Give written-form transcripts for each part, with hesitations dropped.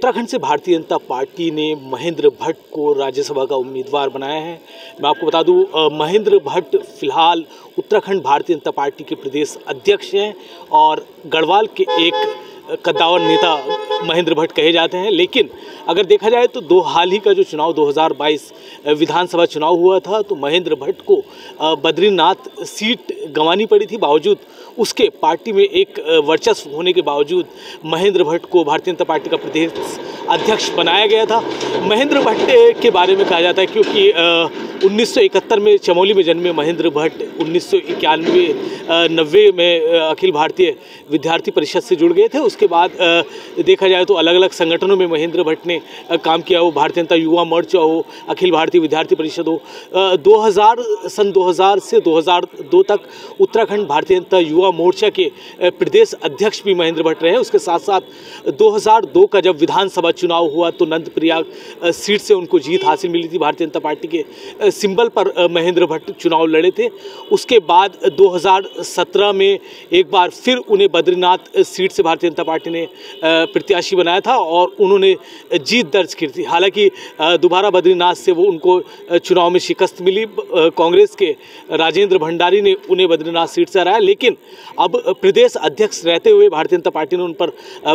उत्तराखंड से भारतीय जनता पार्टी ने महेंद्र भट्ट को राज्यसभा का उम्मीदवार बनाया है। मैं आपको बता दूं, महेंद्र भट्ट फिलहाल उत्तराखंड भारतीय जनता पार्टी के प्रदेश अध्यक्ष हैं और गढ़वाल के एक कद्दावर नेता महेंद्र भट्ट कहे जाते हैं। लेकिन अगर देखा जाए तो हाल ही का जो चुनाव 2022 विधानसभा चुनाव हुआ था तो महेंद्र भट्ट को बद्रीनाथ सीट गंवानी पड़ी थी। बावजूद उसके पार्टी में एक वर्चस्व होने के बावजूद महेंद्र भट्ट को भारतीय जनता पार्टी का प्रदेश अध्यक्ष बनाया गया था। महेंद्र भट्ट के बारे में कहा जाता है क्योंकि 1971 में चमोली में जन्मे महेंद्र भट्ट 1991-90 में अखिल भारतीय विद्यार्थी परिषद से जुड़ गए थे। उसके बाद देखा जाए तो अलग अलग संगठनों में महेंद्र भट्ट ने काम किया हो, भारतीय जनता युवा मोर्चा हो, अखिल भारतीय विद्यार्थी परिषद हो। 2000 से 2002 तक उत्तराखंड भारतीय जनता युवा मोर्चा के प्रदेश अध्यक्ष भी महेंद्र भट्ट रहे। उसके साथ साथ 2002 का जब विधानसभा चुनाव हुआ तो नंदप्रयाग सीट से उनको जीत हासिल मिली थी। भारतीय जनता पार्टी के सिंबल पर महेंद्र भट्ट चुनाव लड़े थे। उसके बाद 2017 में एक बार फिर उन्हें बद्रीनाथ सीट से भारतीय जनता पार्टी ने प्रत्याशी बनाया था और उन्होंने जीत दर्ज की थी। हालांकि दोबारा बद्रीनाथ से वो उनको चुनाव में शिकस्त मिली। कांग्रेस के राजेंद्र भंडारी ने उन्हें बद्रीनाथ सीट से हराया। लेकिन अब प्रदेश अध्यक्ष रहते हुए भारतीय जनता पार्टी ने उन पर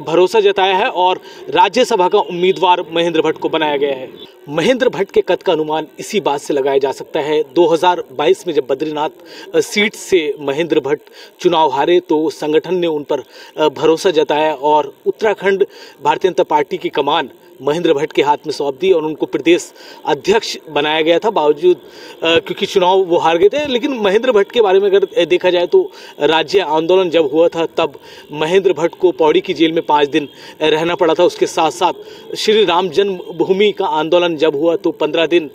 भरोसा जताया है और राज्यसभा का उम्मीदवार महेंद्र भट्ट को बनाया गया है। महेंद्र भट्ट के कद का अनुमान इसी बात से लगाया जा सकता है। 2022 में जब बद्रीनाथ सीट से महेंद्र भट्ट चुनाव हारे तो संगठन ने उन पर भरोसा जताया और उत्तराखंड भारतीय जनता पार्टी की कमान महेंद्र भट्ट के हाथ में सौंप दी और उनको प्रदेश अध्यक्ष बनाया गया था। बावजूद क्योंकि चुनाव वो हार गए थे। लेकिन महेंद्र भट्ट के बारे में अगर देखा जाए तो राज्य आंदोलन जब हुआ था तब महेंद्र भट्ट को पौड़ी की जेल में 5 दिन रहना पड़ा था। उसके साथ साथ श्री राम जन्मभूमि का आंदोलन जब हुआ तो 15 दिन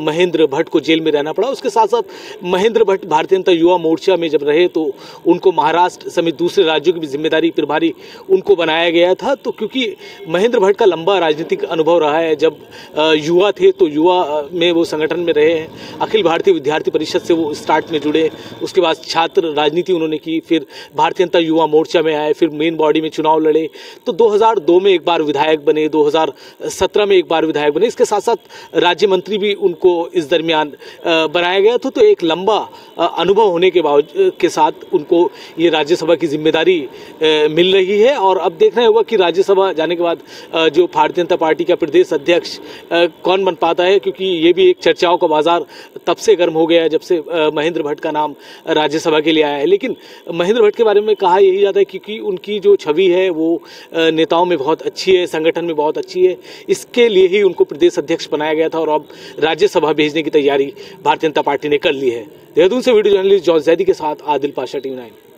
महेंद्र भट्ट को जेल में रहना पड़ा। उसके साथ साथ महेंद्र भट्ट भारतीय जनता युवा मोर्चा में जब रहे तो उनको महाराष्ट्र समेत दूसरे राज्यों की भी जिम्मेदारी प्रभारी उनको बनाया गया था। तो क्योंकि महेंद्र भट्ट का लंबा राजनीतिक अनुभव रहा है, जब युवा थे तो युवा में वो संगठन में रहे हैं। अखिल भारतीय विद्यार्थी परिषद से वो स्टार्ट में जुड़े, उसके बाद छात्र राजनीति उन्होंने की, फिर भारतीय जनता युवा मोर्चा में आए, फिर मेन बॉडी में चुनाव लड़े। तो 2002 में एक बार विधायक बने, 2017 में एक बार विधायक बने। इसके साथ साथ राज्य मंत्री भी उनको इस दरमियान बनाया गया था। तो एक लंबा अनुभव होने के साथ उनको ये राज्यसभा की जिम्मेदारी मिल रही है। और अब देखना होगा कि राज्यसभा जाने के बाद जो भारतीय जनता पार्टी का प्रदेश अध्यक्ष कौन बन पाता है, क्योंकि ये भी एक चर्चाओं का बाजार तब से गर्म हो गया है जब से महेंद्र भट्ट का नाम राज्यसभा के लिए आया है। लेकिन महेंद्र भट्ट के बारे में कहा यही जाता है क्योंकि उनकी जो छवि है वो नेताओं में बहुत अच्छी है, संगठन में बहुत अच्छी है। इसके लिए ही उनको प्रदेश अध्यक्ष बनाया गया था और अब राज्यसभा भेजने की तैयारी भारतीय जनता पार्टी ने कर ली है। देहरादून से वीडियो जर्नलिस्ट जॉर्ज जैदी के साथ आदिल पाशा, टीवी 9।